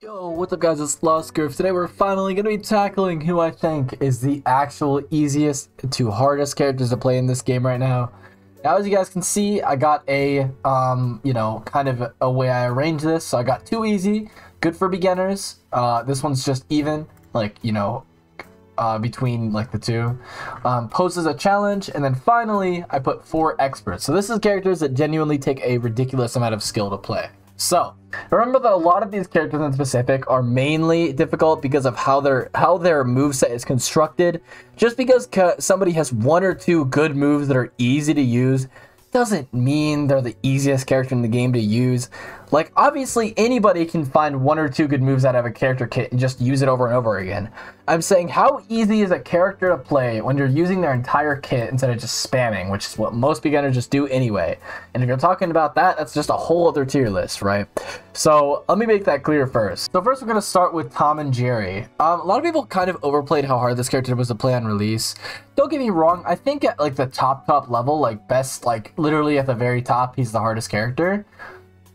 Yo, what's up guys, it's Lost Groove. Today we're finally going to be tackling who I think is the actual easiest to hardest characters to play in this game right now. Now as you guys can see, I got a, kind of a way I arranged this. So I got two easy, good for beginners. This one's just even, between the two. Poses a challenge, and then finally I put 4 experts. So this is characters that genuinely take a ridiculous amount of skill to play. So remember that a lot of these characters in specific are mainly difficult because of how their moveset is constructed. Just because somebody has 1 or 2 good moves that are easy to use doesn't mean they're the easiest character in the game to use. Like, obviously anybody can find 1 or 2 good moves out of a character kit and just use it over and over again. I'm saying, how easy is a character to play when you're using their entire kit instead of just spamming, which is what most beginners just do anyway. And if you're talking about that, that's just a whole other tier list, right? So let me make that clear first. So first we're going to start with Tom and Jerry. A lot of people kind of overplayed how hard this character was to play on release. Don't get me wrong, I think at the top level, literally at the very top, he's the hardest character.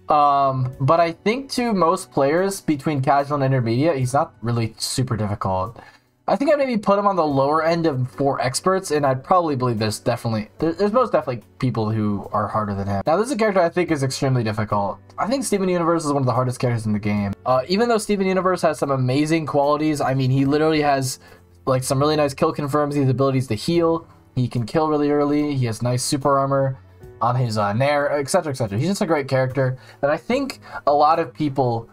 But I think to most players between casual and intermediate, he's not really super difficult. I think I'd maybe put him on the lower end of 4 experts, and I'd probably believe there's most definitely people who are harder than him. Now this is a character I think is extremely difficult. I think Steven Universe is one of the hardest characters in the game. Even though Steven Universe has some amazing qualities, I mean, he literally has some really nice kill confirms, he has abilities to heal, he can kill really early, he has nice super armor on his Nair, etc, etc. He's just a great character that I think a lot of people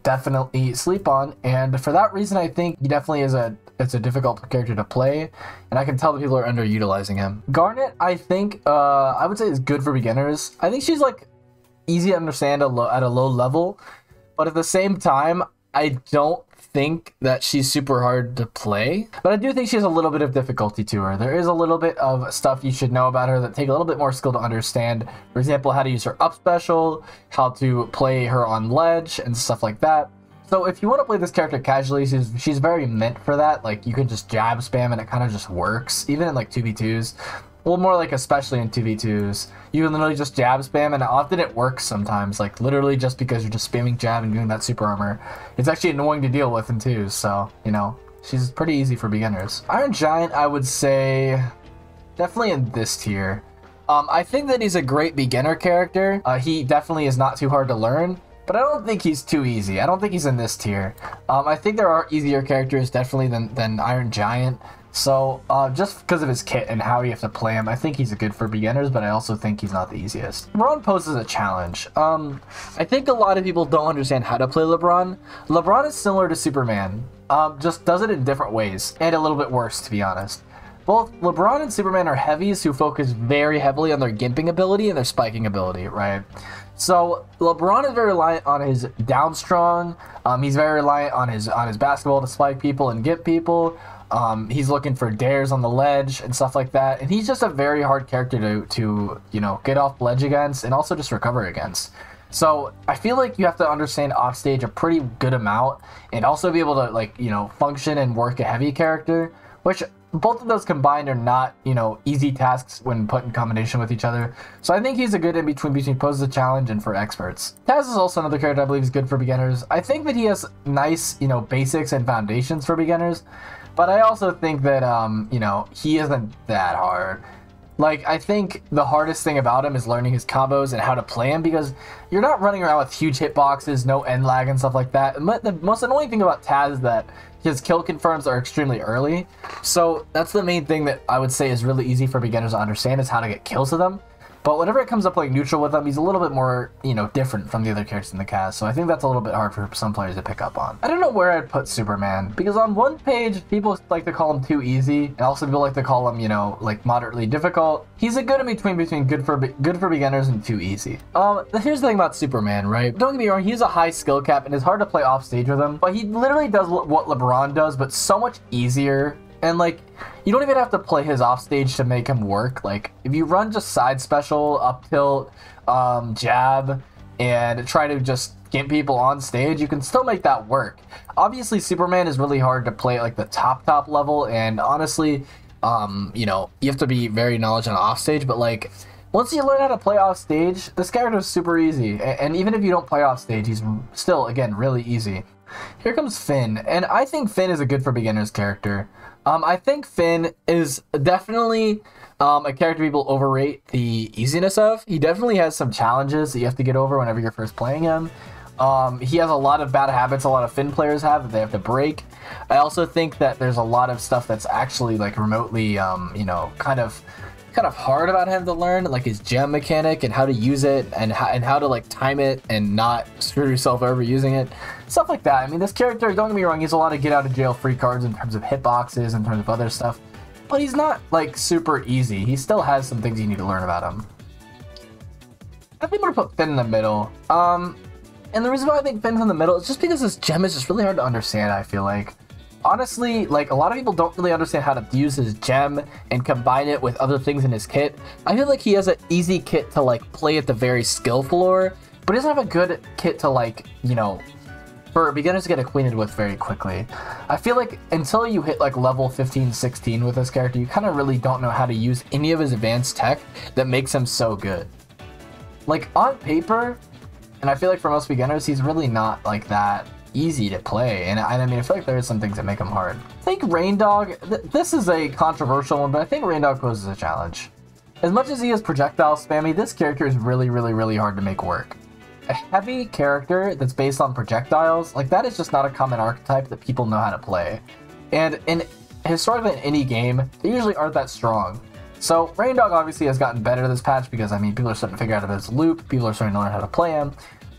definitely sleep on, and for that reason I think he definitely is it's a difficult character to play, and I can tell that people are underutilizing him. Garnet, I think I would say is good for beginners. I think she's easy to understand at a low level, but at the same time I don't think that she's super hard to play, but I do think she has a little bit of difficulty to her. There is a little bit of stuff you should know about her that take a little bit more skill to understand. For example, how to use her up special, how to play her on ledge, and stuff like that. So if you want to play this character casually, she's very meant for that. You can just jab spam and it kind of just works, even in 2v2s. Well, more especially in 2v2s. You can literally just jab spam, and often it works sometimes. Literally just because you're just spamming jab and doing that super armor. It's actually annoying to deal with in 2s, so, she's pretty easy for beginners. Iron Giant, I would say, definitely in this tier. I think that he's a great beginner character. He definitely is not too hard to learn, but I don't think he's too easy. I don't think he's in this tier. I think there are easier characters, definitely, than Iron Giant. So, just because of his kit and how you have to play him, I think he's good for beginners, but I also think he's not the easiest. LeBron poses a challenge. I think a lot of people don't understand how to play LeBron. LeBron is similar to Superman, just does it in different ways, and a little bit worse, to be honest. Both LeBron and Superman are heavies who focus very heavily on their gimping ability and their spiking ability, right? So LeBron is very reliant on his down strong. He's very reliant on his basketball to spike people and gimp people. He's looking for dares on the ledge and stuff like that, and he's just a very hard character to get off ledge against and also just recover against. So I feel like you have to understand offstage a pretty good amount and also be able to function and work a heavy character, which both of those combined are not easy tasks when put in combination with each other. So I think he's a good in between poses a challenge and for experts. Taz is also another character I believe is good for beginners. I think that he has nice basics and foundations for beginners. But I also think that, he isn't that hard. I think the hardest thing about him is learning his combos and how to play him, because you're not running around with huge hitboxes, no end lag and stuff like that. And the most annoying thing about Taz is that his kill confirms are extremely early. So that's the main thing that I would say is really easy for beginners to understand, is how to get kills with them. But whenever it comes up neutral with him, he's a little bit more, different from the other characters in the cast. So I think that's a little bit hard for some players to pick up on. I don't know where I'd put Superman, because on one page, people like to call him too easy, and also people like to call him, moderately difficult. He's a good in between good for beginners and too easy. Here's the thing about Superman, right? Don't get me wrong, he's a high skill cap, and it's hard to play off stage with him. But he literally does what LeBron does, but so much easier. And you don't even have to play his offstage to make him work. If you run just side special, up tilt, jab, and try to just get people on stage, you can still make that work. Obviously, Superman is really hard to play at the top level, and honestly, you have to be very knowledgeable on offstage, but once you learn how to play off stage, this character is super easy. And even if you don't play off stage, he's still, again, really easy. here comes Finn, and I think Finn is a good for beginners character. I think Finn is definitely a character people overrate the easiness of. He definitely has some challenges that you have to get over whenever you're first playing him. He has a lot of bad habits a lot of Finn players have that they have to break. I also think that there's a lot of stuff that's actually like remotely, you know, kind of hard about him to learn, like his gem mechanic and how to use it and how to like time it and not screw yourself over using it, stuff like that. I mean, this character, don't get me wrong, he's a lot of get out of jail free cards in terms of hitboxes, in terms of other stuff, but he's not like super easy. He still has some things you need to learn about him. I think I'm gonna put Finn in the middle. And the reason why I think Finn's in the middle is just because this gem is just really hard to understand, I feel like. Honestly, like, a lot of people don't really understand how to use his gem and combine it with other things in his kit. I feel like he has an easy kit to, like, play at the very skill floor, but he doesn't have a good kit to, like, you know, for beginners to get acquainted with very quickly. I feel like until you hit, like, level 15, 16 with this character, you kind of really don't know how to use any of his advanced tech that makes him so good. Like, on paper, and I feel like for most beginners, he's really not, like, that easy to play, and I mean, I feel like there are some things that make him hard. I think Reindog, this is a controversial one, but I think Reindog poses a challenge. As much as he is projectile spammy, this character is really, really, really hard to make work. A heavy character that's based on projectiles, like, that is just not a common archetype that people know how to play. And historically in any game, they usually aren't that strong. So Reindog obviously has gotten better this patch because, I mean, people are starting to figure out his loop, people are starting to learn how to play him.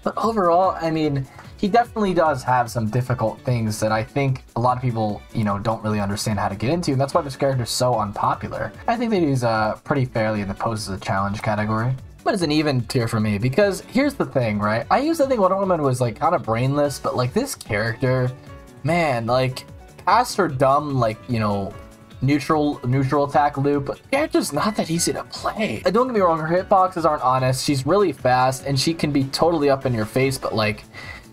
But overall, I mean, he definitely does have some difficult things that I think a lot of people, you know, don't really understand how to get into, and that's why this character is so unpopular. I think that he's pretty fairly in the poses a challenge category. But it's an even tier for me, because here's the thing, right? I used to think Wonder Woman was, like, kind of brainless, but, like, this character, man, like, past her dumb, like, you know, neutral attack loop, the character's not that easy to play. Don't get me wrong, her hitboxes aren't honest, she's really fast, and she can be totally up in your face, but, like,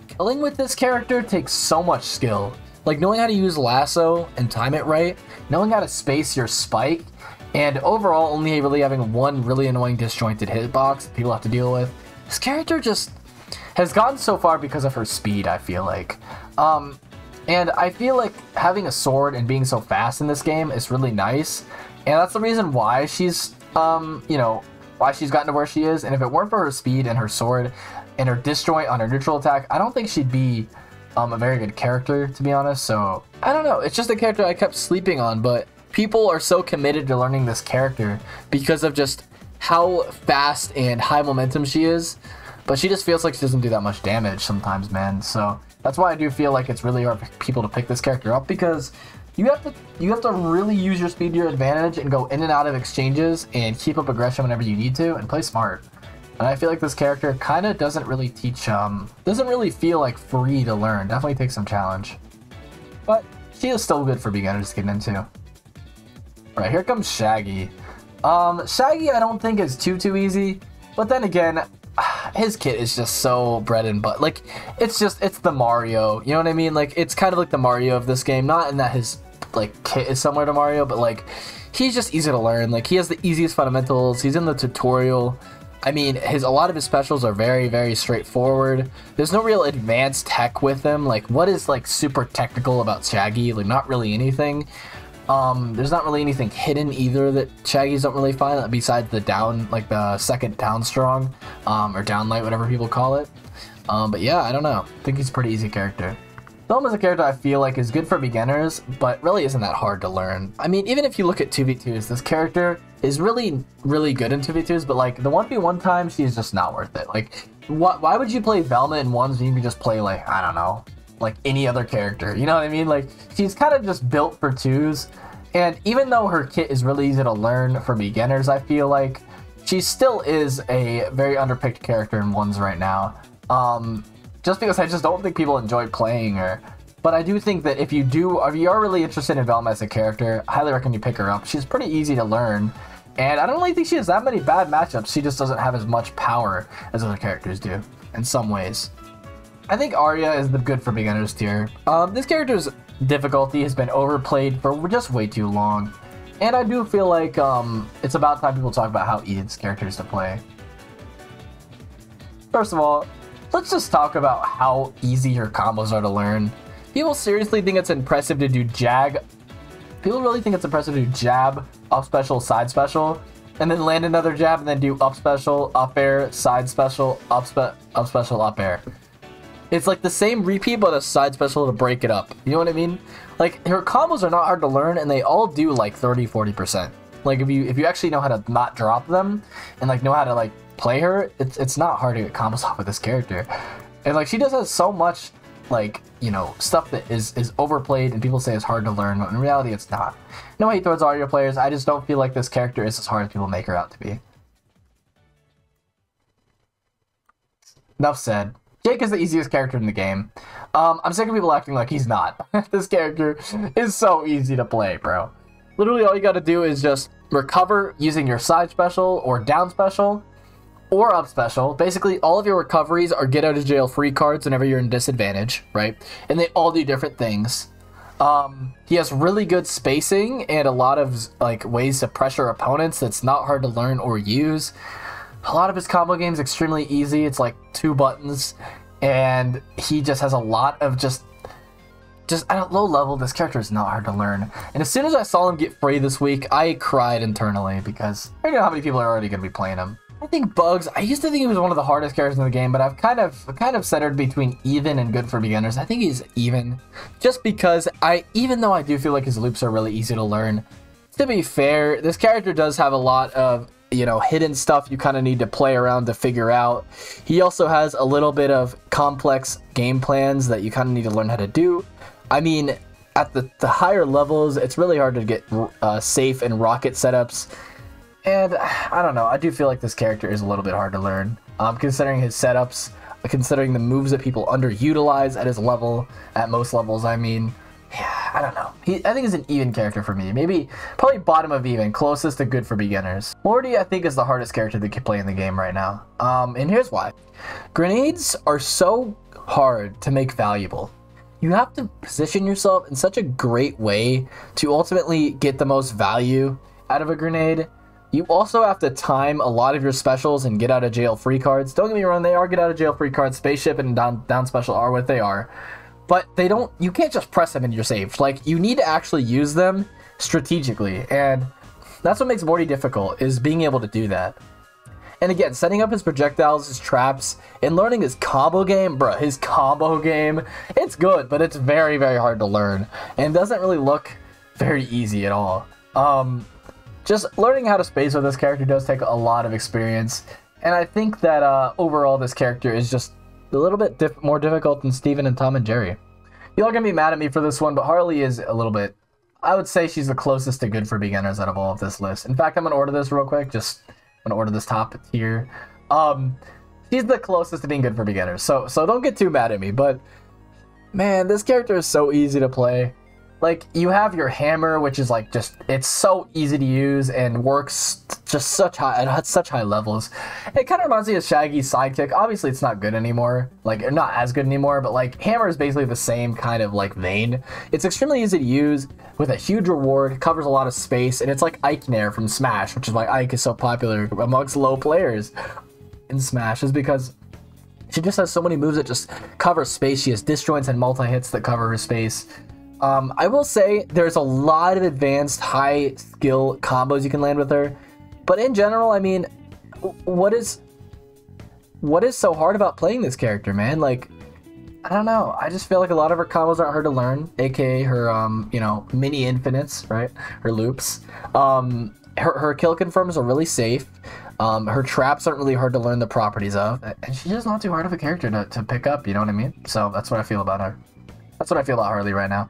killing with this character takes so much skill. Like, knowing how to use lasso and time it right, knowing how to space your spike, and overall only really having one really annoying disjointed hitbox that people have to deal with. This character just has gotten so far because of her speed, I feel like. And I feel like having a sword and being so fast in this game is really nice, and that's the reason why she's, you know, why she's gotten to where she is. And if it weren't for her speed and her sword and her disjoint on her neutral attack, I don't think she'd be a very good character, to be honest. So I don't know, it's just a character I kept sleeping on, but people are so committed to learning this character because of just how fast and high momentum she is, but she just feels like she doesn't do that much damage sometimes, man. So that's why I do feel like it's really hard for people to pick this character up, because you have to really use your speed to your advantage and go in and out of exchanges and keep up aggression whenever you need to and play smart. And I feel like this character kind of doesn't really teach, doesn't really feel like free to learn. Definitely takes some challenge. But she is still good for beginners to get into. Alright, here comes Shaggy. Shaggy I don't think is too easy, but then again, his kit is just so bread and butter. Like, it's the Mario, you know what I mean? Like, it's kind of like the Mario of this game, not in that his, like, kit is similar to Mario, but, like, he's just easy to learn. Like, he has the easiest fundamentals, he's in the tutorial. I mean, a lot of his specials are very, very straightforward. There's no real advanced tech with him. Like, what is, like, super technical about Shaggy? Like, not really anything. There's not really anything hidden either that Shaggy's don't really find, besides the down, like the second down strong, or down light, whatever people call it. But yeah, I don't know. I think he's a pretty easy character. Film is a character I feel like is good for beginners, but really isn't that hard to learn. I mean, even if you look at 2v2s, this character is really, really good in 2v2s, but like the 1v1 time, she's just not worth it. Like, why would you play Velma in ones when you can just play, like, I don't know, like any other character? You know what I mean? Like, she's kind of just built for twos, and even though her kit is really easy to learn for beginners, I feel like she still is a very underpicked character in ones right now. Just because I just don't think people enjoy playing her. But I do think that if you are really interested in Velma as a character, I highly recommend you pick her up. She's pretty easy to learn, and I don't really think she has that many bad matchups. She just doesn't have as much power as other characters do, in some ways. I think Arya is the good for beginners tier. This character's difficulty has been overplayed for just way too long, and I do feel like it's about time people talk about how easy this character is to play. First of all, let's just talk about how easy her combos are to learn. People seriously think it's impressive to do People really think it's impressive to do jab, up special, side special, and then land another jab, and then do up special, up air, side special, up special, up air. It's like the same repeat, but a side special to break it up. You know what I mean? Like, her combos are not hard to learn, and they all do like 30-40%. Like, if you actually know how to not drop them, and like know how to like play her, it's not hard to get combos off with this character. And like, she does have so much, like, you know, stuff that is overplayed and people say it's hard to learn, but in reality it's not. No hate towards all your players, I just don't feel like this character is as hard as people make her out to be. Enough said. Jake is the easiest character in the game. I'm sick of people acting like he's not. This character is so easy to play, bro. Literally all you gotta do is just recover using your side special or down special or up special. Basically, all of your recoveries are get out of jail free cards whenever you're in disadvantage, right? And they all do different things. He has really good spacing and a lot of like ways to pressure opponents that's not hard to learn or use. A lot of his combo game's extremely easy. It's like 2 buttons, and he just has a lot of just at a low level, this character is not hard to learn. And as soon as I saw him get free this week, I cried internally because I don't know how many people are already going to be playing him. I think Bugs, I used to think he was one of the hardest characters in the game, but I've kind of centered between even and good for beginners. I think he's even, just because even though I do feel like his loops are really easy to learn, to be fair, this character does have a lot of, you know, hidden stuff you kind of need to play around to figure out. He also has a little bit of complex game plans that you kind of need to learn how to do. I mean, at the higher levels, it's really hard to get safe and rocket setups. And I don't know, I do feel like this character is a little bit hard to learn. Considering his setups, considering the moves that people underutilize at his level, at most levels, I mean, yeah, I don't know. I think he's an even character for me. Maybe, probably bottom of even, closest to good for beginners. Morty, I think, is the hardest character that can play in the game right now. And here's why. Grenades are so hard to make valuable. You have to position yourself in such a great way to ultimately get the most value out of a grenade. You also have to time a lot of your specials and get out of jail free cards. Don't get me wrong, they are get out of jail free cards. Spaceship and down special are what they are. But you can't just press them into your save. Like, you need to actually use them strategically. And that's what makes Morty difficult, is being able to do that. And again, setting up his projectiles, his traps, and learning his combo game, bro, his combo game, it's good, but it's very, very hard to learn. And doesn't really look very easy at all. Just learning how to space with this character does take a lot of experience. And I think that overall this character is just a little bit more difficult than Steven and Tom and Jerry. Y'all are going to be mad at me for this one, but Harley is a little bit... I would say she's the closest to good for beginners out of all of this list. In fact, I'm going to order this real quick. I'm going to order this top tier. She's the closest to being good for beginners. So don't get too mad at me, but... Man, this character is so easy to play. Like, you have your hammer, which is like it's so easy to use and works just at such high levels. It kind of reminds me of Shaggy's sidekick. Obviously, it's not good anymore. Like, not as good anymore, but like, hammer is basically the same kind of like vein. It's extremely easy to use with a huge reward, covers a lot of space, and it's like Ike Nair from Smash, which is why Ike is so popular amongst low players in Smash, is because she just has so many moves that just cover space. She has disjoints and multi-hits that cover her space. I will say there's a lot of advanced high skill combos you can land with her, but in general, I mean, what is so hard about playing this character, man? Like, I don't know. I just feel like a lot of her combos aren't hard to learn, aka her you know, mini infinites, right? Her loops. Her kill confirms are really safe. Her traps aren't really hard to learn the properties of, and she's just not too hard of a character to pick up. You know what I mean? So that's what I feel about her. That's what I feel about Harley right now.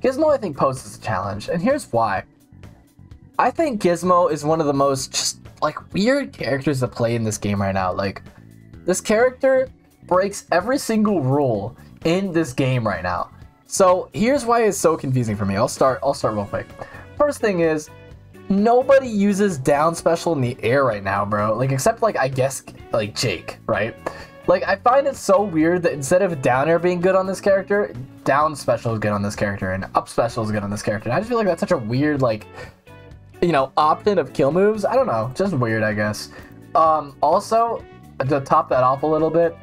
Gizmo, I think, poses a challenge, and here's why. I think Gizmo is one of the most just like weird characters to play in this game right now. Like, this character breaks every single rule in this game right now. So here's why it's so confusing for me. I'll start real quick. First thing is, nobody uses down special in the air right now, bro. Like, except like, I guess, like Jake, right? Like, I find it so weird that instead of down air being good on this character, down special is good on this character, and up special is good on this character. And I just feel like that's such a weird, like, you know, opt-in of kill moves. I don't know, just weird, I guess. Also, to top that off a little bit,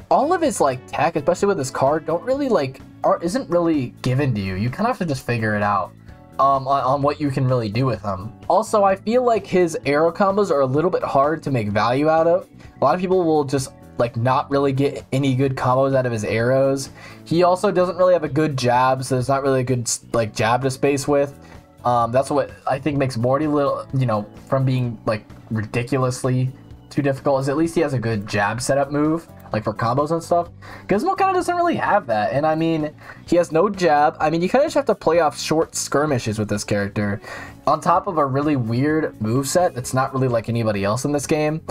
all of his like tech, especially with his card, don't really like isn't really given to you. You kind of have to just figure it out on what you can really do with them. Also, I feel like his arrow combos are a little bit hard to make value out of. A lot of people will just like not really get any good combos out of his arrows. He also doesn't really have a good jab, so there's not really a good like jab to space with. That's what I think makes Morty little, you know, from being like ridiculously too difficult, is at least he has a good jab setup move, like for combos and stuff. Gizmo kind of doesn't really have that, and I mean, he has no jab. I mean, you kind of just have to play off short skirmishes with this character, on top of a really weird moveset that's not really like anybody else in this game,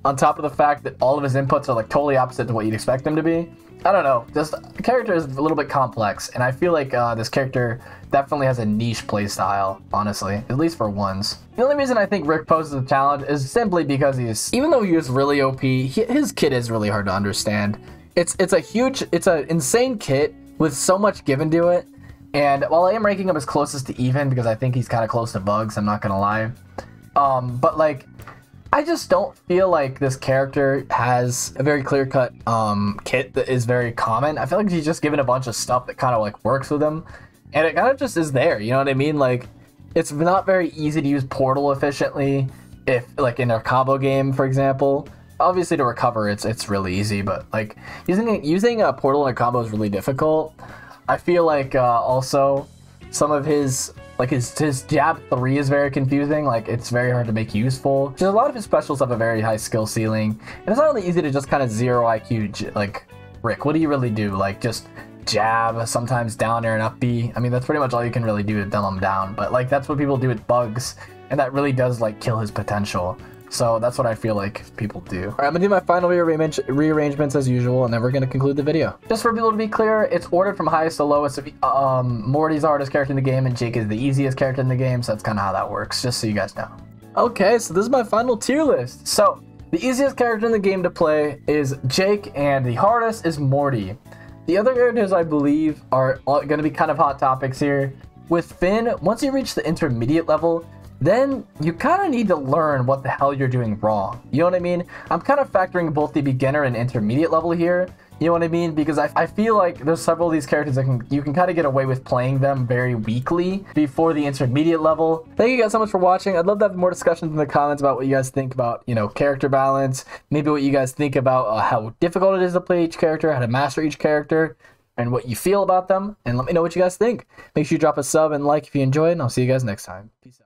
on top of the fact that all of his inputs are like totally opposite to what you'd expect them to be. I don't know, this character is a little bit complex, and I feel like this character definitely has a niche playstyle, honestly, at least for once. The only reason I think Rick poses a challenge is simply because even though he is really OP, his kit is really hard to understand. It's an insane kit with so much given to it, and while I am ranking him as closest to even because I think he's kind of close to Bugs, I'm not gonna lie, but like, I just don't feel like this character has a very clear-cut kit that is very common. I feel like he's just given a bunch of stuff that kind of like works with him, and it kind of just is there, you know what I mean? Like, it's not very easy to use Portal efficiently if like in a combo game, for example. Obviously to recover it's really easy, but like using a Portal in a combo is really difficult. I feel like also some of his jab 3 is very confusing. Like, it's very hard to make useful. Just a lot of his specials have a very high skill ceiling, and it's not really easy to just kind of zero IQ like Rick. What do you really do? Like, just jab, sometimes down air and up B. I mean, that's pretty much all you can really do to dumb him down, but like that's what people do with Bugs, and that really does like kill his potential. So that's what I feel like people do. All right, I'm gonna do my final rearrangements as usual, and then we're gonna conclude the video. Just for people to be clear, it's ordered from highest to lowest. Morty's the hardest character in the game, and Jake is the easiest character in the game, so that's kind of how that works, just so you guys know. Okay, so this is my final tier list. So the easiest character in the game to play is Jake, and the hardest is Morty. The other characters, I believe, are gonna be kind of hot topics here. With Finn, once you reach the intermediate level, then you kind of need to learn what the hell you're doing wrong. You know what I mean? I'm kind of factoring both the beginner and intermediate level here. You know what I mean? Because I feel like there's several of these characters that you can kind of get away with playing them very weakly before the intermediate level. Thank you guys so much for watching. I'd love to have more discussions in the comments about what you guys think about, you know, character balance, maybe what you guys think about how difficult it is to play each character, how to master each character, and what you feel about them. And let me know what you guys think. Make sure you drop a sub and like if you enjoyed, and I'll see you guys next time. Peace out.